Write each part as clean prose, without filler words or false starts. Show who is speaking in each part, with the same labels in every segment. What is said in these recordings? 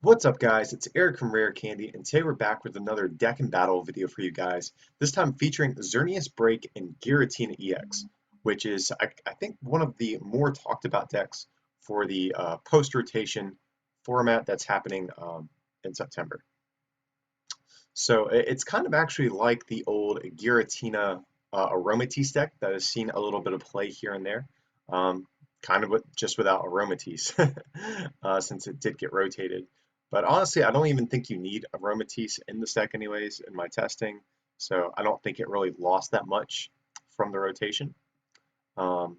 Speaker 1: What's up, guys? It's Eric from Rare Candy, and today we're back with another deck and battle video for you guys. This time featuring Xerneas BREAK and Giratina EX, which is, I think, one of the more talked about decks for the post-rotation format that's happening in September. So it's kind of actually like the old Giratina Aromatisse deck that has seen a little bit of play here and there, kind of just without Aromatisse, since it did get rotated. But honestly, I don't even think you need Aromatisse in this deck anyways in my testing, so I don't think it really lost that much from the rotation. Um,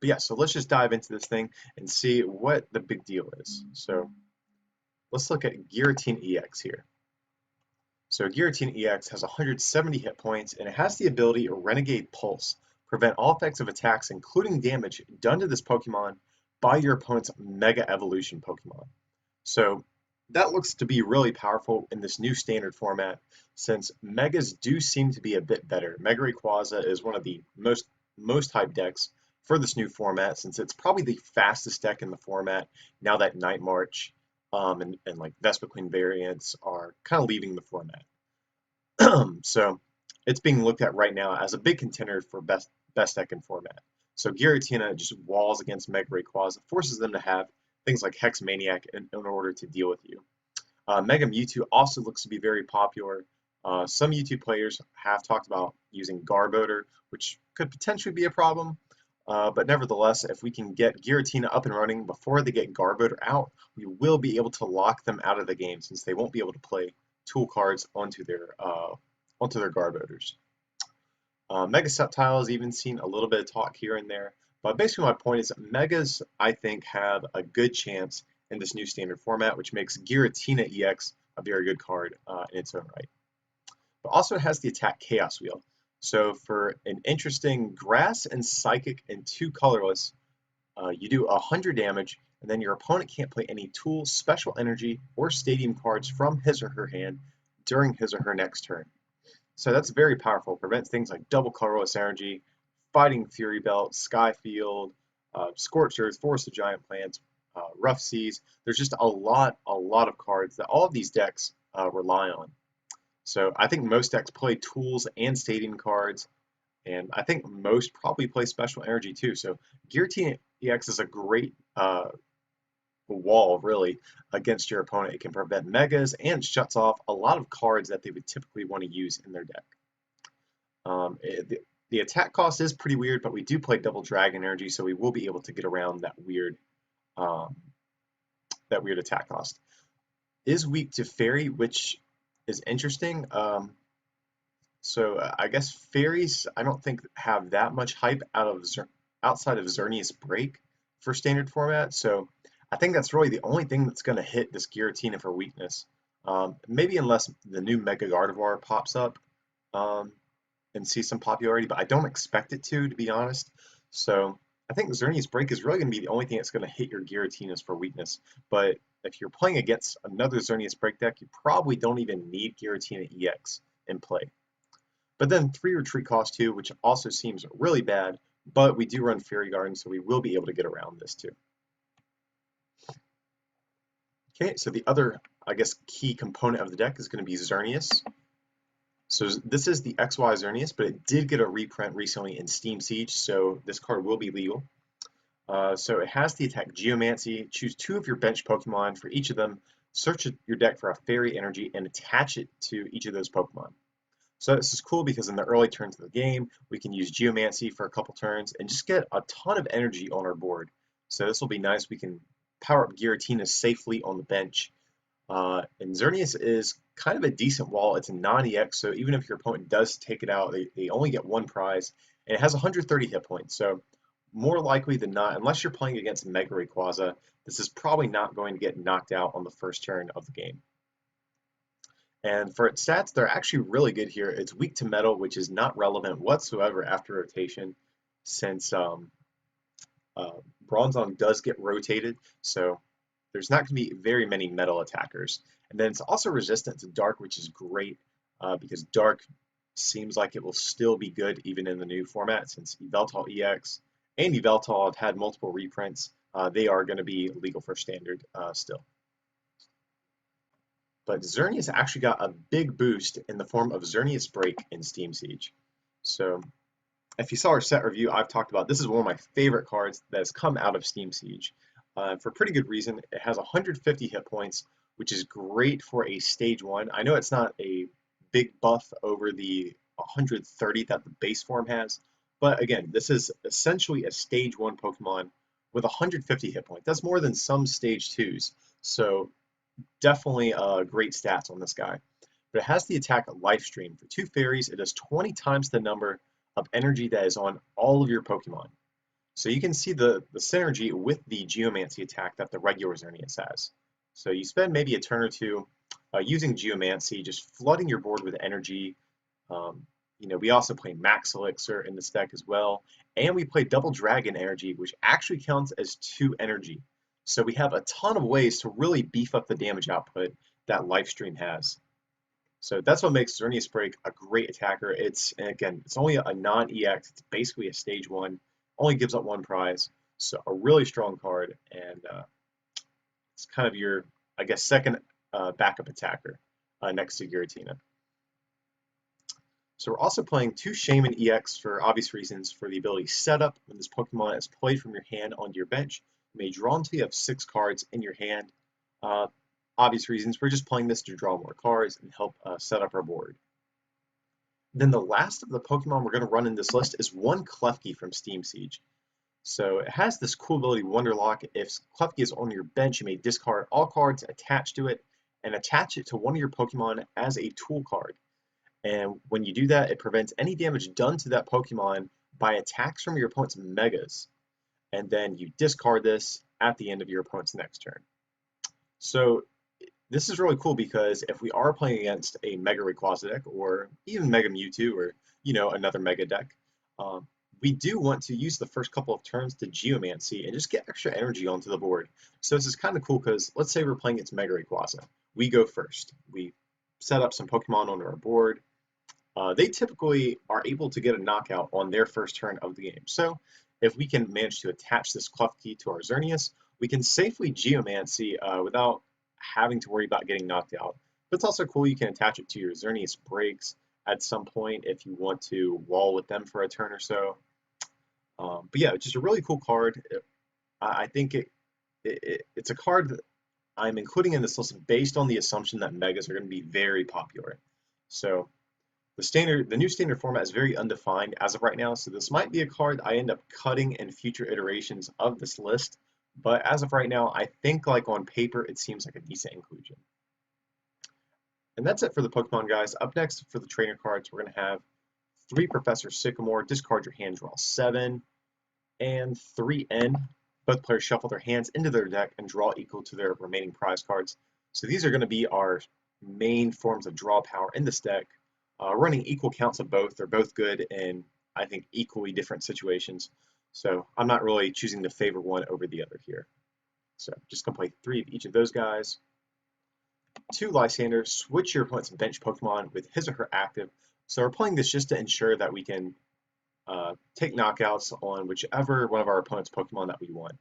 Speaker 1: but yeah, so let's just dive into this thing and see what the big deal is. So let's look at Giratina EX here. So Giratina EX has 170 hit points, and it has the ability Renegade Pulse. Prevent all effective attacks, including damage, done to this Pokemon by your opponent's Mega Evolution Pokemon. So that looks to be really powerful in this new standard format, since Megas do seem to be a bit better. Mega Rayquaza is one of the most hyped decks for this new format, since it's probably the fastest deck in the format now that Night March and like Vespiquen variants are kind of leaving the format. So it's being looked at right now as a big contender for best deck in format. So Giratina just walls against Mega Rayquaza, forces them to have things like Hex Maniac in order to deal with you. Mega Mewtwo also looks to be very popular. Some Mewtwo players have talked about using Garbodor, which could potentially be a problem. But nevertheless, if we can get Giratina up and running before they get Garbodor out, we will be able to lock them out of the game since they won't be able to play tool cards onto their Garbodors. Mega Sceptile has even seen a little bit of talk here and there, but basically my point is that Megas, I think, have a good chance in this new standard format, which makes Giratina EX a very good card in its own right. But also it has the attack Chaos Wheel. So for an interesting Grass and Psychic and 2 colorless, you do 100 damage, and then your opponent can't play any tool, special energy, or stadium cards from his or her hand during his or her next turn. So that's very powerful. Prevents things like double colorless energy, fighting Fury Belt, Sky Field, Scorched Earth, Forest of Giant Plants, Rough Seas. There's just a lot of cards that all of these decks rely on. So I think most decks play tools and stadium cards, and I think most probably play special energy too. So Giratina EX is a great wall, really, against your opponent. It can prevent megas and shuts off a lot of cards that they would typically want to use in their deck. The attack cost is pretty weird, but we do play double dragon energy, so we will be able to get around um, that weird attack cost. Is weak to fairy, which is interesting. I guess fairies I don't think have that much hype outside of Xerneas BREAK for standard format. So I think that's really the only thing that's going to hit this Giratina for weakness. Maybe unless the new Mega Gardevoir pops up and sees some popularity, but I don't expect it to be honest. So I think Xerneas BREAK is really going to be the only thing that's going to hit your Giratinas for weakness. But if you're playing against another Xerneas BREAK deck, you probably don't even need Giratina EX in play. But then 3 retreat cost too, which also seems really bad, but we do run Fairy Garden, so we will be able to get around this too. Okay, so the other, I guess, key component of the deck is going to be Xerneas. So this is the XY Xerneas, but it did get a reprint recently in Steam Siege, so this card will be legal. So it has the attack Geomancy. Choose 2 of your bench Pokemon. For each of them, search your deck for a Fairy Energy and attach it to each of those Pokemon. So this is cool because in the early turns of the game, we can use Geomancy for a couple turns and just get a ton of energy on our board. So this will be nice. We can power up Giratina safely on the bench. And Xerneas is kind of a decent wall. It's a non-EX, so even if your opponent does take it out, they only get 1 prize. And it has 130 hit points, so more likely than not, unless you're playing against Mega Rayquaza, this is probably not going to get knocked out on the first turn of the game. And for its stats, they're actually really good here. It's weak to metal, which is not relevant whatsoever after rotation, since Bronzong does get rotated, so there's not going to be very many metal attackers. And then it's also resistant to dark, which is great because dark seems like it will still be good even in the new format, since Yveltal EX and Yveltal have had multiple reprints. They are going to be legal for standard still. But Xerneas actually got a big boost in the form of Xerneas Break in Steam Siege. So if you saw our set review, I've talked about this is one of my favorite cards that has come out of Steam Siege. For pretty good reason. It has 150 hit points, which is great for a stage 1. I know it's not a big buff over the 130 that the base form has, but again, this is essentially a stage 1 Pokemon with 150 hit points. That's more than some stage 2s, so definitely great stats on this guy. But it has the attack Life Stream. For 2 fairies, it does 20 times the number of energy that is on all of your Pokemon. So you can see the synergy with the Geomancy attack that the regular Xerneas has. So you spend maybe a turn or two using Geomancy, just flooding your board with energy. We also play Max Elixir in this deck as well. And we play Double Dragon Energy, which actually counts as 2 energy. So we have a ton of ways to really beef up the damage output that Lifestream has. So that's what makes Xerneas Break a great attacker. It's only a non-EX. It's basically a stage 1. Only gives up 1 prize. So a really strong card, and it's kind of your, I guess, second backup attacker next to Giratina. So we're also playing 2 Shaman EX for obvious reasons. For the ability Setup, when this Pokemon is played from your hand onto your bench, you may draw until you have 6 cards in your hand. Obvious reasons, we're just playing this to draw more cards and help set up our board. Then the last of the Pokemon we're going to run in this list is one Klefki from Steam Siege. So it has this cool ability, Wonderlock. If Klefki is on your bench, you may discard all cards attached to it and attach it to one of your Pokemon as a tool card. And when you do that, it prevents any damage done to that Pokemon by attacks from your opponent's Megas. And then you discard this at the end of your opponent's next turn. So this is really cool because if we are playing against a Mega Rayquaza deck or even Mega Mewtwo or another Mega deck, we do want to use the first couple of turns to Geomancy and just get extra energy onto the board. So this is kind of cool because let's say we're playing against Mega Rayquaza. We go first. We set up some Pokemon onto our board. They typically are able to get a knockout on their first turn of the game. So if we can manage to attach this Klefki to our Xerneas, we can safely Geomancy without having to worry about getting knocked out. But it's also cool you can attach it to your Xerneas Breaks at some point if you want to wall with them for a turn or so. But yeah, just a really cool card. I think it's a card that I'm including in this list based on the assumption that Megas are going to be very popular. So the new standard format is very undefined as of right now, so this might be a card I end up cutting in future iterations of this list. But as of right now, I think like on paper, it seems like a decent inclusion. And that's it for the Pokemon, guys. Up next for the trainer cards, we're going to have 3 Professor Sycamore, discard your hand, draw 7, and 3 N. Both players shuffle their hands into their deck and draw equal to their remaining prize cards. So these are going to be our main forms of draw power in this deck. Running equal counts of both. They're both good in, I think, equally different situations. So I'm not really choosing to favor one over the other here. So just going to play 3 of each of those guys. 2 Lysander, switch your opponent's bench Pokemon with his or her active. So we're playing this just to ensure that we can take knockouts on whichever one of our opponent's Pokemon that we want.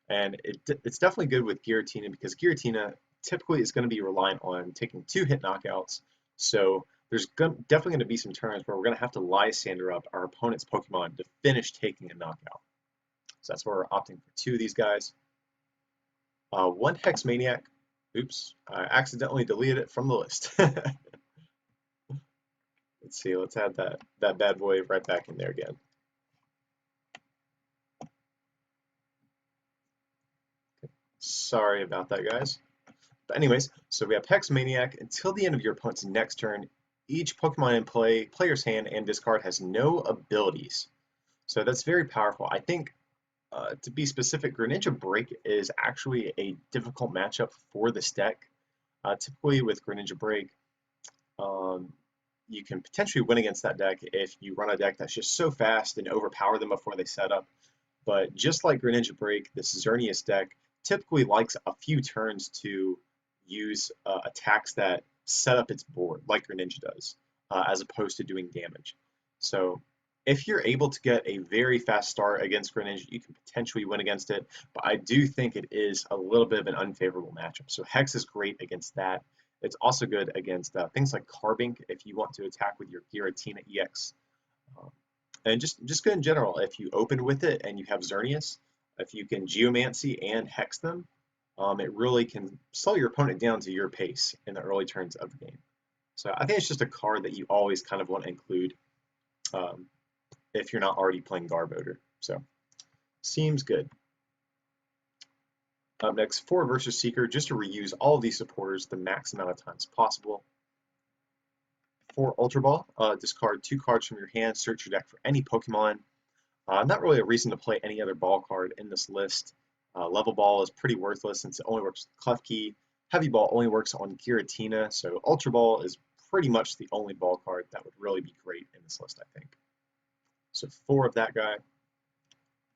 Speaker 1: And it's definitely good with Giratina because Giratina typically is going to be reliant on taking 2 hit knockouts. So there's definitely going to be some turns where we're going to have to Lysander up our opponent's Pokemon to finish taking a knockout. So that's where we're opting for 2 of these guys. 1 Hex Maniac. Oops, I accidentally deleted it from the list. Let's see, let's add that bad boy right back in there again. Sorry about that, guys. But anyways, so we have Hex Maniac. Until the end of your opponent's next turn, each Pokemon in play, player's hand, and discard has no abilities. So that's very powerful. I think, to be specific, Greninja Break is actually a difficult matchup for this deck. Typically with Greninja Break, you can potentially win against that deck if you run a deck that's just so fast and overpower them before they set up. But just like Greninja Break, this Xerneas deck typically likes a few turns to use attacks that set up its board, like Greninja does, as opposed to doing damage. So if you're able to get a very fast start against Greninja, you can potentially win against it, but I do think it is a little bit of an unfavorable matchup. So Hex is great against that, It's also good against things like Carbink if you want to attack with your Giratina EX. Um, and just good in general. If you open with it and you have Xerneas, if you can Geomancy and Hex them, it really can slow your opponent down to your pace in the early turns of the game. So I think it's just a card that you always kind of want to include um, if you're not already playing Garbodor. So seems good. Up next, 4 versus Seeker, just to reuse all of these supporters the max amount of times possible. For Ultra Ball, discard 2 cards from your hand, search your deck for any Pokemon. Not really a reason to play any other ball card in this list. Level Ball is pretty worthless since it only works with Klefki. Heavy Ball only works on Giratina, so Ultra Ball is pretty much the only ball card that would really be great in this list, I think. So 4 of that guy.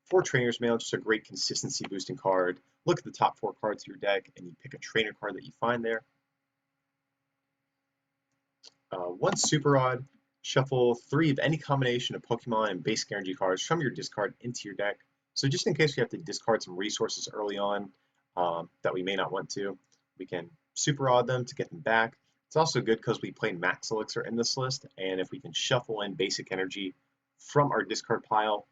Speaker 1: For Trainer's Mail, just a great consistency boosting card. Look at the top 4 cards of your deck and you pick a trainer card that you find there. 1 Super Rod, shuffle 3 of any combination of Pokemon and basic energy cards from your discard into your deck. So just in case we have to discard some resources early on that we may not want to, we can Super Rod them to get them back. It's also good because we play Max Elixir in this list, and if we can shuffle in basic energy from our discard pile,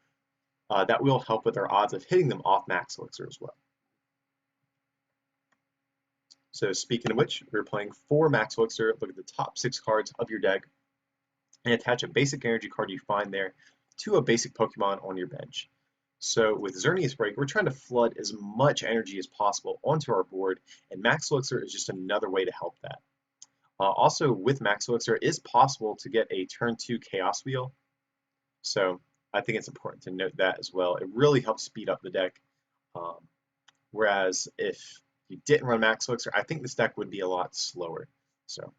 Speaker 1: that will help with our odds of hitting them off Max Elixir as well. So speaking of which, we're playing 4 Max Elixir. Look at the top 6 cards of your deck and attach a basic energy card you find there to a basic Pokemon on your bench. So with Xerneas BREAK, we're trying to flood as much energy as possible onto our board, and Max Elixir is just another way to help that. Also, with Max Elixir, it is possible to get a turn 2 Chaos Wheel. So I think it's important to note that as well. It really helps speed up the deck. Whereas if you didn't run Max Elixir, I think this deck would be a lot slower. So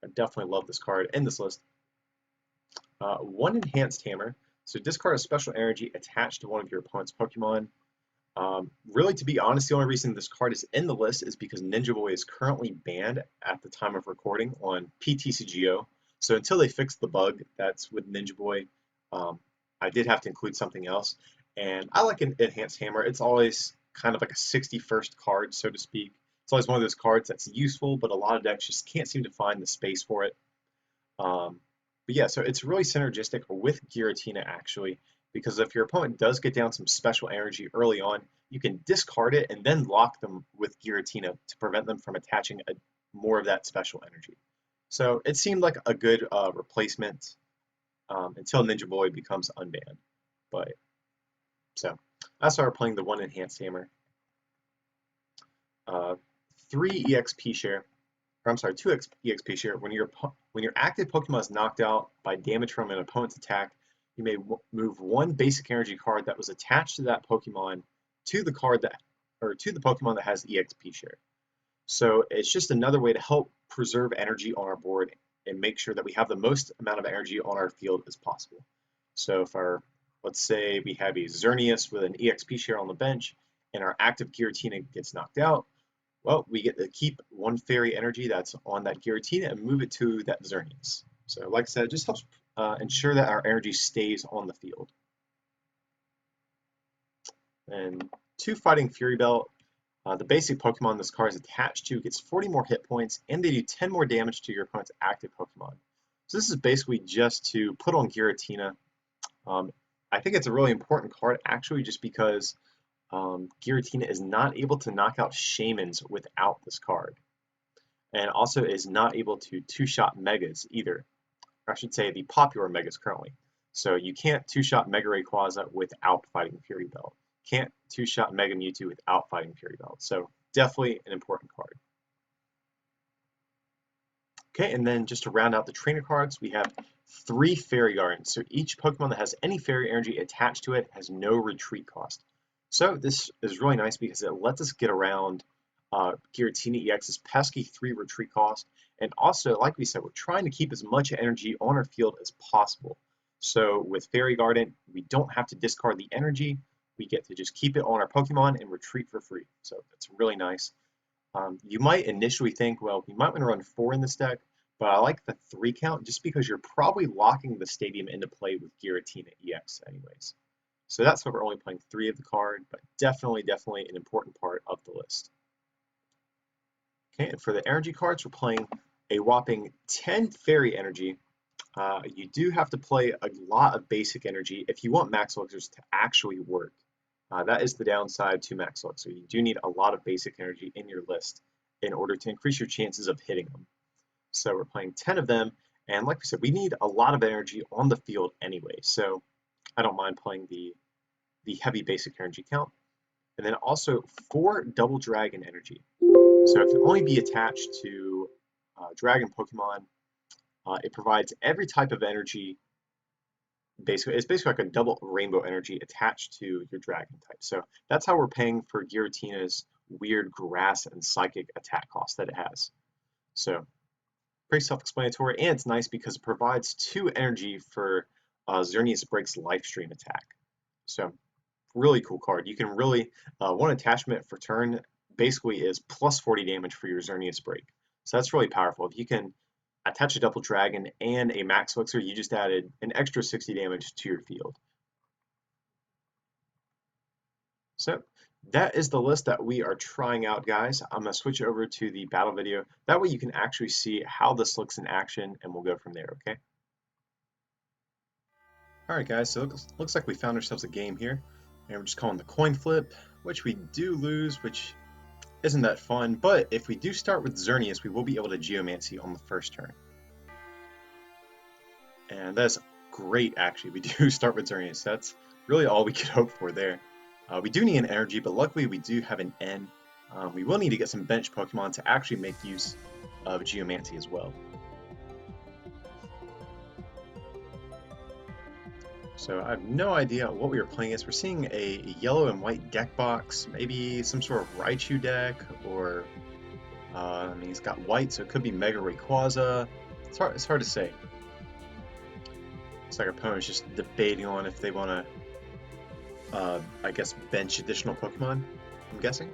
Speaker 1: I definitely love this card in this list. 1 Enhanced Hammer. So discard a special energy attached to one of your opponent's Pokemon. Really, to be honest, the only reason this card is in the list is because Ninja Boy is currently banned at the time of recording on PTCGO. So until they fix the bug that's with Ninja Boy, I did have to include something else. And I like an Enhanced Hammer. It's always kind of like a 61st card, so to speak. It's always one of those cards that's useful, but a lot of decks just can't seem to find the space for it. But yeah, so it's really synergistic with Giratina, actually, because if your opponent does get down some special energy early on, you can discard it and then lock them with Giratina to prevent them from attaching more of that special energy. So it seemed like a good replacement until Ninja Boy becomes unbanned. But so I started playing the 1 Enhanced Hammer. 3 EXP share. I'm sorry, 2 EXP share. When your active Pokemon is knocked out by damage from an opponent's attack, you may move 1 basic energy card that was attached to that Pokemon to the Pokemon that has EXP share. So it's just another way to help preserve energy on our board and make sure that we have the most amount of energy on our field as possible. So if let's say we have a Xerneas with an EXP share on the bench and our active Giratina gets knocked out, well, we get to keep 1 fairy energy that's on that Giratina and move it to that Xerneas. So like I said, it just helps ensure that our energy stays on the field. And 2 Fighting Fury Belt. The basic Pokemon this card is attached to gets 40 more hit points, and they do 10 more damage to your opponent's active Pokemon. So this is basically just to put on Giratina. I think it's a really important card, actually, just because Giratina is not able to knock out Shaymins without this card. And also is not able to 2-shot Megas either. Or I should say the popular Megas currently. So you can't 2-shot Mega Rayquaza without Fighting Fury Belt. Can't 2-shot Mega Mewtwo without Fighting Fury Belt. So definitely an important card. Okay, and then just to round out the trainer cards, we have 3 Fairy Gardens. So each Pokemon that has any fairy energy attached to it has no retreat cost. So this is really nice because it lets us get around Giratina EX's pesky 3 retreat cost. And also, like we said, we're trying to keep as much energy on our field as possible. So with Fairy Garden, we don't have to discard the energy. We get to just keep it on our Pokemon and retreat for free. So that's really nice. You might initially think, well, we might want to run 4 in this deck, but I like the 3 count just because you're probably locking the stadium into play with Giratina EX anyways. So that's why we're only playing 3 of the card, but definitely an important part of the list. Okay, and for the energy cards, we're playing a whopping 10 fairy energy. You do have to play a lot of basic energy if you want max elixirs to actually work. That is the downside to max elixir. You do need a lot of basic energy in your list in order to increase your chances of hitting them. So we're playing 10 of them, and like we said, we need a lot of energy on the field anyway, so I don't mind playing the heavy basic energy count. And then also 4 double dragon energy. So it can only be attached to dragon Pokemon. It provides every type of energy. Basically, it's basically like a double rainbow energy attached to your dragon type. So that's how we're paying for Giratina's weird grass and psychic attack cost that it has. So pretty self-explanatory, and it's nice because it provides 2 energy for Xerneas BREAK's Lifestream attack. So really cool card. You can really, one attachment for turn basically is plus 40 damage for your Xerneas BREAK. So that's really powerful. If you can attach a double dragon and a max elixir, you just added an extra 60 damage to your field. So that is the list that we are trying out, guys. I'm going to switch over to the battle video. That way you can actually see how this looks in action, and we'll go from there, okay? Alright guys, so it looks like we found ourselves a game here, and we're just calling the coin flip, which we do lose, which isn't that fun, but if we do start with Xerneas, we will be able to Geomancy on the first turn. And that's great, actually. We do start with Xerneas. That's really all we could hope for there. We do need an energy, but luckily we do have an N. We will need to get some bench Pokemon to actually make use of Geomancy as well. So I have no idea what we were playing as. We're seeing a yellow and white deck box, maybe some sort of Raichu deck, or I mean, it's got white, so it could be Mega Rayquaza. It's hard to say. It's like our opponent's just debating on if they want to, I guess, bench additional Pokemon, I'm guessing.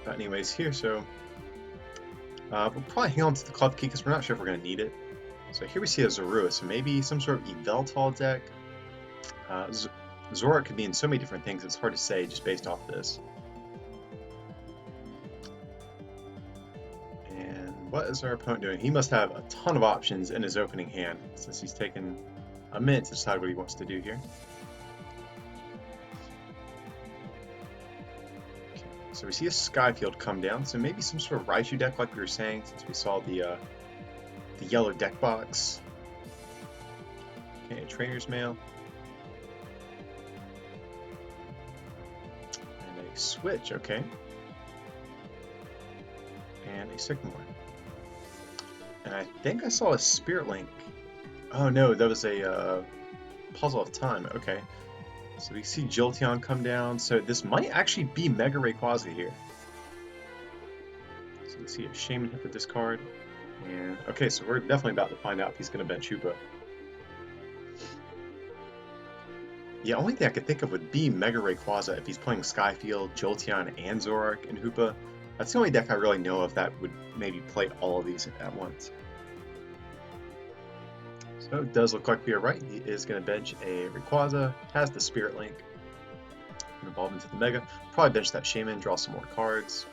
Speaker 1: But anyways, here, so we'll probably hang on to the Club Key because we're not sure if we're going to need it. So here we see a Zorua, so maybe some sort of Yveltal deck. Zora could be in so many different things, it's hard to say just based off this. And what is our opponent doing? He must have a ton of options in his opening hand, since he's taken a minute to decide what he wants to do here. Okay, so we see a Skyfield come down, so maybe some sort of Raichu deck like we were saying, since we saw the yellow deck box. Okay, a Trainer's Mail. And a Switch, okay. And a Sycamore. And I think I saw a Spirit Link. Oh no, that was a Puzzle of Time, okay. So we see Jolteon come down, so this might actually be Mega Rayquaza here. So you see a Shaman hit the discard. And okay, so we're definitely about to find out if he's going to bench Hoopa. Yeah, only thing I could think of would be Mega Rayquaza if he's playing Skyfield, Jolteon, and Zoroark and Hoopa. That's the only deck I really know of that would maybe play all of these at once. So it does look like we are right. He is going to bench a Rayquaza, has the Spirit Link, and evolve into the Mega. Probably bench that Shaman, draw some more cards.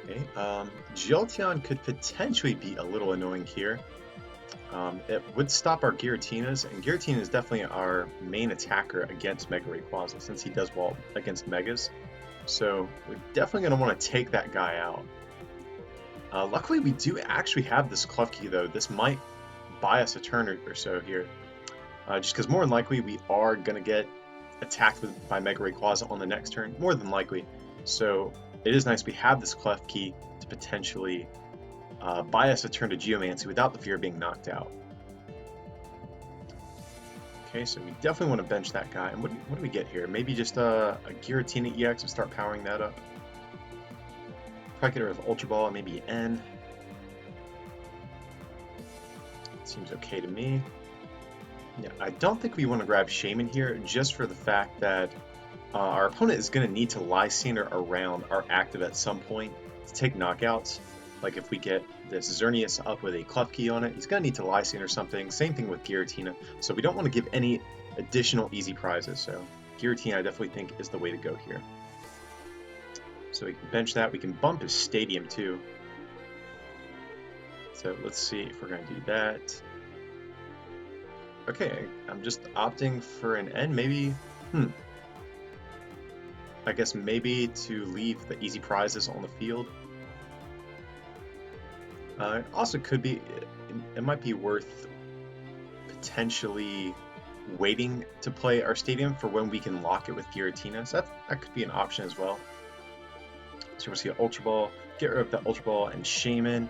Speaker 1: Okay, Jolteon could potentially be a little annoying here. It would stop our Giratinas, and Giratina is definitely our main attacker against Mega Rayquaza, since he does well against Megas. So we're definitely going to want to take that guy out. Luckily, we do actually have this Klefki, though. This might buy us a turn or so here. Just because more than likely, we are going to get attacked by Mega Rayquaza on the next turn, more than likely. So it is nice we have this Klefki to potentially buy us a turn to Geomancy without the fear of being knocked out. Okay, so we definitely want to bench that guy. And what do we get here? Maybe just a Giratina EX and start powering that up. Probably get rid of Ultra Ball and maybe N. Seems okay to me. Yeah, I don't think we want to grab Shaman here, just for the fact that our opponent is going to need to Lysander around our active at some point to take knockouts. Like if we get this Xerneas up with a Klefki on it, he's going to need to Lysander something. Same thing with Giratina. So we don't want to give any additional easy prizes. So Giratina I definitely think is the way to go here. So we can bench that. We can bump his stadium too. So let's see if we're going to do that. Okay, I'm just opting for an N. Maybe, I guess maybe to leave the easy prizes on the field. It also could be, it might be worth potentially waiting to play our stadium for when we can lock it with Giratina. So that could be an option as well. So we'll see an Ultra Ball, get rid of the Ultra Ball and Shaman,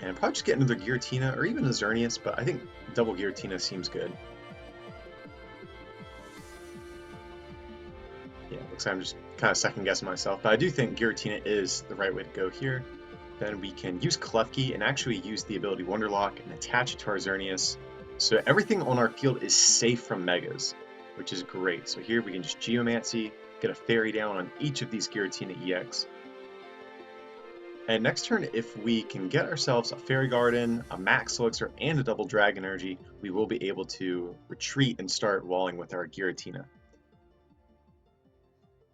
Speaker 1: and probably just get another Giratina or even a Xerneas, but I think double Giratina seems good. Yeah, looks like I'm just kind of second guessing myself, but I do think Giratina is the right way to go here. Then we can use Klefki and actually use the ability Wonderlock and attach it to our Xerneas. So everything on our field is safe from Megas, which is great. So here we can just Geomancy, get a Fairy down on each of these Giratina EX. And next turn, if we can get ourselves a Fairy Garden, a Max Elixir, and a double Dragon Energy, we will be able to retreat and start walling with our Giratina.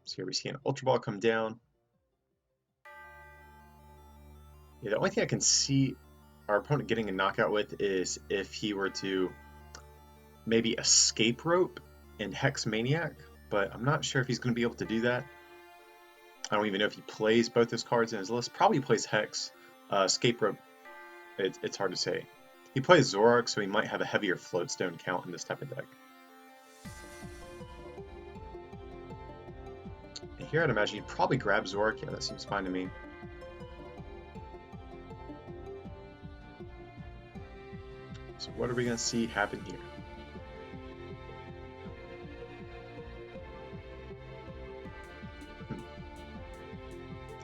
Speaker 1: So here we see an Ultra Ball come down. Yeah, the only thing I can see our opponent getting a knockout with is if he were to maybe Escape Rope and Hex Maniac, but I'm not sure if he's going to be able to do that. I don't even know if he plays both his cards in his list. Probably plays Hex. Escape Rope, it's hard to say. He plays Zoroark, so he might have a heavier Floatstone count in this type of deck. And here I'd imagine he'd probably grab Zoroark. Yeah, that seems fine to me. So what are we going to see happen here?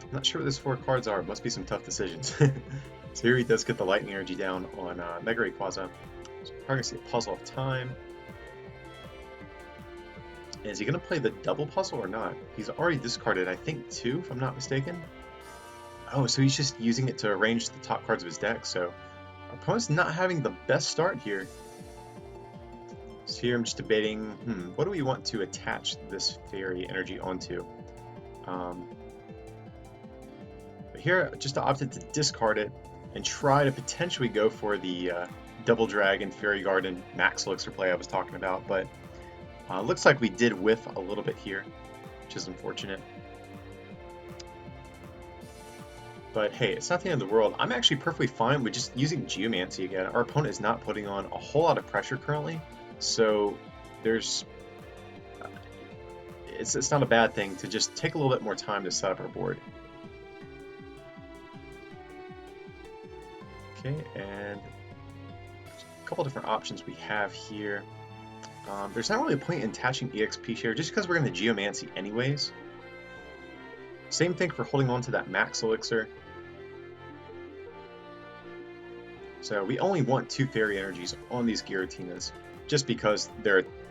Speaker 1: I'm not sure what these 4 cards are. It must be some tough decisions. So here he does get the Lightning Energy down on Mega Rayquaza. So we're going to see a Puzzle of Time. Is he going to play the double puzzle or not? He's already discarded, I think, 2, if I'm not mistaken. Oh, so he's just using it to arrange the top cards of his deck. So our opponent's not having the best start here. So here I'm just debating, what do we want to attach this Fairy Energy onto? But here I just opted to discard it and try to potentially go for the Double Dragon, Fairy Garden, Max Elixir play I was talking about, but looks like we did whiff a little bit here, which is unfortunate. But hey, it's not the end of the world. I'm actually perfectly fine with just using Geomancy again. Our opponent is not putting on a whole lot of pressure currently, so there's it's not a bad thing to just take a little bit more time to set up our board. Okay, and a couple different options we have here. There's not really a point in attaching EXP share just because we're going to Geomancy anyways. Same thing for holding on to that Max Elixir. So we only want 2 Fairy Energies on these Giratinas, just because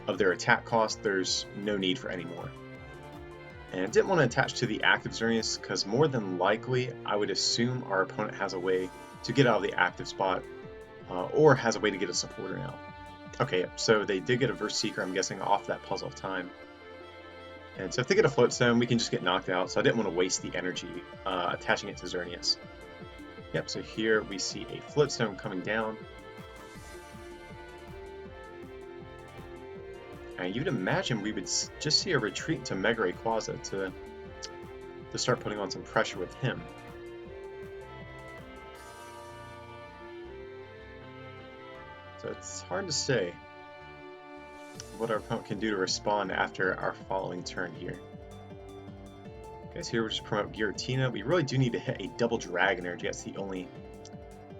Speaker 1: of their attack cost, there's no need for any more. And I didn't want to attach to the active Xerneas, because more than likely, I would assume our opponent has a way to get out of the active spot, or has a way to get a supporter now. Okay, so they did get a Verse Seeker, I'm guessing, off that Puzzle of Time. And so if they get a Floatstone, we can just get knocked out, so I didn't want to waste the energy attaching it to Xerneas. Yep, so here we see a Floatstone coming down. And you'd imagine we would just see a retreat to Mega Rayquaza to start putting on some pressure with him. So it's hard to say what our opponent can do to respond after our following turn here. Okay, so here we'll just promote Giratina. We really do need to hit a double Dragon Energy. That's the only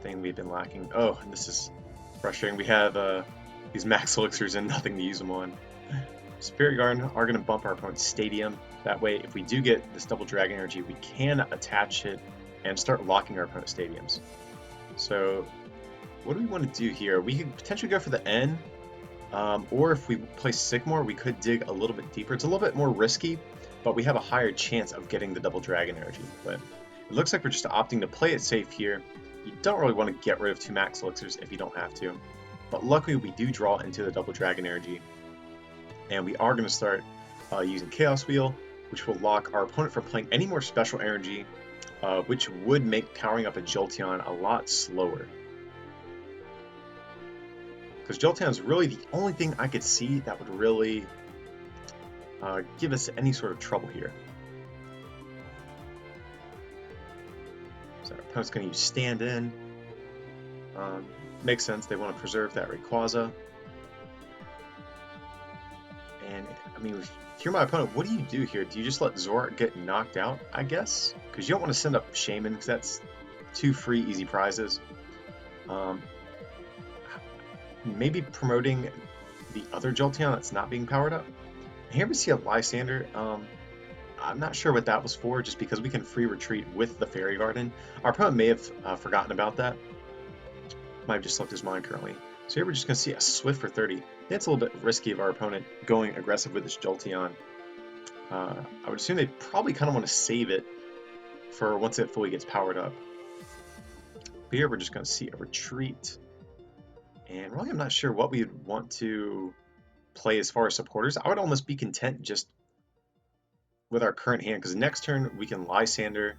Speaker 1: thing we've been lacking. Oh, and this is frustrating. We have these Max Elixirs and nothing to use them on. Spirit Garden are going to bump our opponent's Stadium. That way, if we do get this double Dragon Energy, we can attach it and start locking our opponent's Stadiums. So what do we want to do here? We could potentially go for the N, or if we play Sycamore, we could dig a little bit deeper. It's a little bit more risky, but we have a higher chance of getting the double Dragon Energy. But it looks like we're just opting to play it safe here. You don't really want to get rid of 2 Max Elixirs if you don't have to. But luckily we do draw into the double Dragon Energy. And we are going to start using Chaos Wheel, which will lock our opponent from playing any more special energy, which would make powering up a Jolteon a lot slower. Because Jolteon is really the only thing I could see that would really give us any sort of trouble here. So our opponent's going to use Stand In. Makes sense, they want to preserve that Rayquaza. And, I mean, if you're my opponent, what do you do here? Do you just let Zoroark get knocked out, I guess? Because you don't want to send up Shaman, because that's 2 free easy prizes. Maybe promoting the other Jolteon that's not being powered up. Here we see a Lysander. I'm not sure what that was for, just because we can free retreat with the Fairy Garden. Our opponent may have forgotten about that. Might have just slipped his mind currently. So here we're just going to see a Swift for 30. That's a little bit risky of our opponent going aggressive with this Jolteon. I would assume they probably kind of want to save it for once it fully gets powered up. But here we're just going to see a retreat. And really I'm not sure what we would want to play as far as supporters. I would almost be content just with our current hand, because next turn we can Lysander,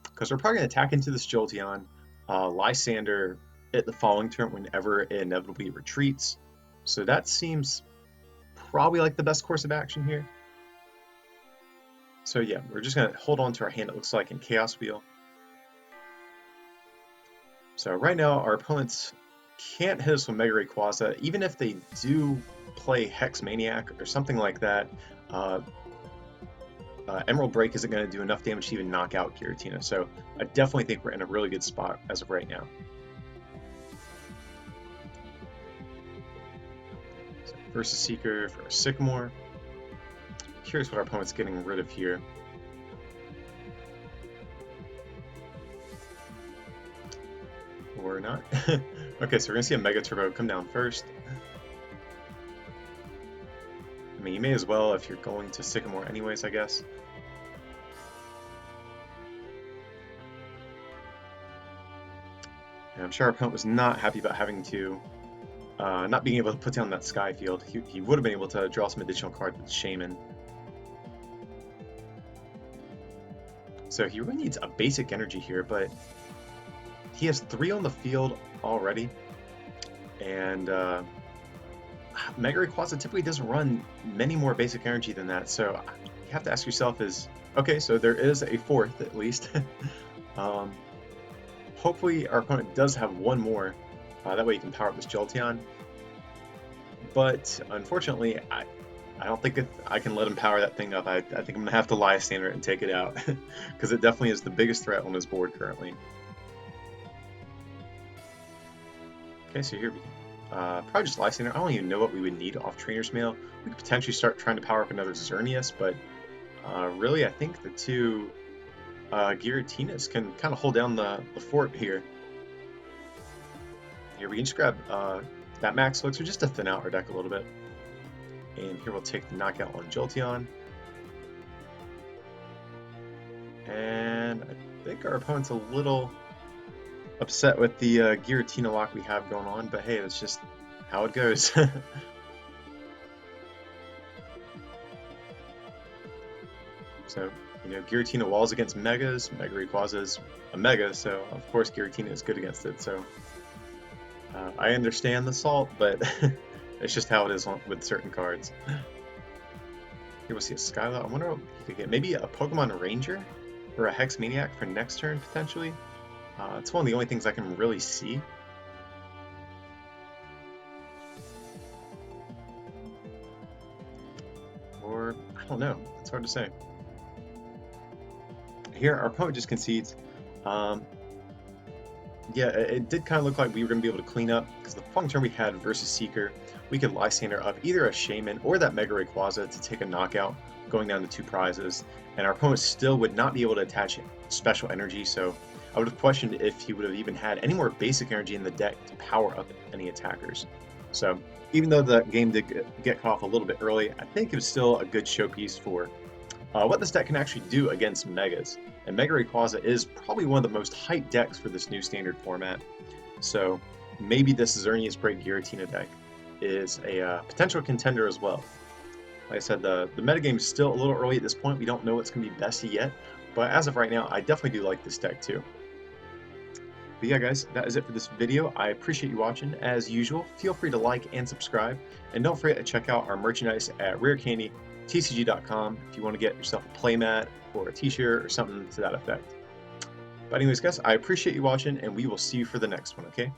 Speaker 1: because we're probably going to attack into this Jolteon, Lysander at the following turn whenever it inevitably retreats. So that seems probably like the best course of action here. So yeah, we're just going to hold on to our hand, it looks like, in Chaos Wheel. So right now our opponents can't hit us with Mega Rayquaza. Even if they do play Hex Maniac or something like that, Emerald Break isn't going to do enough damage to even knock out Giratina. So I definitely think we're in a really good spot as of right now. So Versus Seeker for a Sycamore. Curious what our opponent's getting rid of here. Or not. Okay, so we're going to see a Mega Turbo come down first. I mean, you may as well if you're going to Sycamore anyways, I guess. And I'm sure our opponent was not happy about having to, not being able to put down that Sky Field. He would have been able to draw some additional cards with Shaman. So he really needs a basic energy here, but he has 3 on the field already. And Mega Rayquaza typically doesn't run many more basic energy than that, so you have to ask yourself is, okay, so there is a 4th at least. Hopefully our opponent does have 1 more, that way you can power up this Jolteon. But unfortunately, I don't think I can let him power that thing up. I think I'm going to have to Lysander it and take it out, because it definitely is the biggest threat on his board currently. Okay, so here we go. Probably just Lysander. I don't even know what we would need off Trainer's Mail. We could potentially start trying to power up another Xerneas, but really I think the 2 Giratinas can kind of hold down the fort here. Here we can just grab that Max Elixir just to thin out our deck a little bit. And here we'll take the knockout on Jolteon. And I think our opponent's a little upset with the Giratina lock we have going on, but hey, that's just how it goes. So, you know, Giratina walls against Megas. Mega Rayquaza is a Mega, so of course Giratina is good against it. So I understand the salt, but it's just how it is with certain cards. Here we'll see a Skyla. I wonder what you could get. Maybe a Pokemon Ranger or a Hex Maniac for next turn, potentially. It's one of the only things I can really see. Or, I don't know. It's hard to say. Here, our opponent just concedes. Yeah, it did kind of look like we were going to be able to clean up, because the following turn we had Versus Seeker, we could Lysander up either a Shaman or that Mega Rayquaza to take a knockout, going down to 2 prizes, and our opponent still would not be able to attach special energy, so I would have questioned if he would have even had any more basic energy in the deck to power up any attackers. So even though the game did get cut off a little bit early, I think it was still a good showpiece for what this deck can actually do against Megas. And Mega Rayquaza is probably one of the most hyped decks for this new standard format. So maybe this Xerneas BREAK Giratina deck is a potential contender as well. Like I said, the metagame is still a little early at this point. We don't know what's going to be best yet, but as of right now, I definitely do like this deck too. But yeah, guys, that is it for this video. I appreciate you watching. As usual, feel free to like and subscribe, and don't forget to check out our merchandise at rarecandytcg.com if you want to get yourself a playmat or a t-shirt or something to that effect. But anyways, guys, I appreciate you watching, and we will see you for the next one, okay?